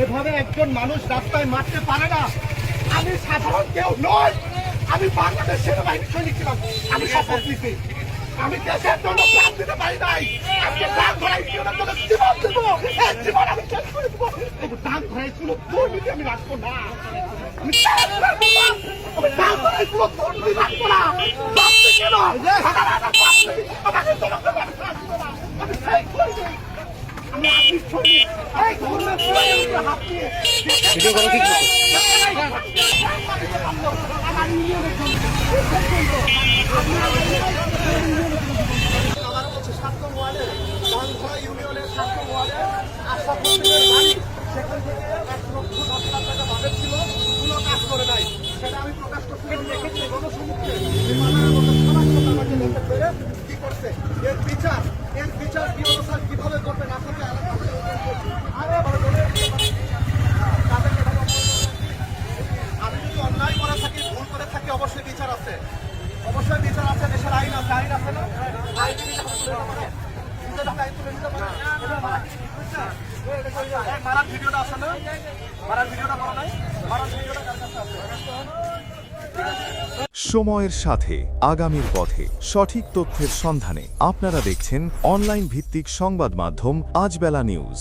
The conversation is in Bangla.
এভাবে একজন মানুষ রাস্তায় মারতে পারে না। আমি সাধারণ কেউ নই, আমি বাংলাদেশ সেনাবাহিনী সৈনিক ছিলাম। আমি শপথ নিছি, আমি দেশের জন্য প্রাণ দিতে পারি নাই। আমি প্রাণ ধরাই জীবনের জন্য জীবন দেবো, এই জীবন আমি শেষ করে দেবো। তবু প্রাণ ধরাই কোনো দুর্নীতি আমি রাখবো না। আমি প্রাণ ধরাই কোনো দুর্নীতি রাখবো না। বাঁচতে কেন আমাকে তোমাকে রাখবো না। আমি শেষ করে দেবো। আমি আপনি সৈনিক, এই ধর্মের প্রয়োজনে হাত দিয়ে ভিডিও করা ঠিক মতো আমার ইউনিয়নের জন্য আমার হচ্ছে ৭ নং ওয়ার্ডের বাংলা ইউনিয়নের ৭ নং ওয়ার্ডের আশা হোসেনের বাড়ি। সেখান থেকে ১,১০,০০০ টাকা বাজেট ছিল, কোনো কাজ করে নাই। সেটা আমি প্রকাশ করতে দেখেছি গণসম্মুখে। আমাকে দেখতে পেরে কি করছে, এর বিচার কি অবস্থা কিভাবে করবেন আপনাকে আমি যদি অন্যায় করে থাকি, ভুল করে থাকি, অবশ্যই বিচার আছে, অবশ্যই বিচার আছে। দেশের আইন আছে, আইন আছে না? আইন মারার ভিডিওটা আছে না? মারার ভিডিওটা করা নাই, মারার ভিডিওটা কার কাছে আছে? সময়ের সাথে আগামীর পথে সঠিক তথ্যের সন্ধানে আপনারা দেখছেন অনলাইন ভিত্তিক সংবাদ মাধ্যম আজবেলা নিউজ।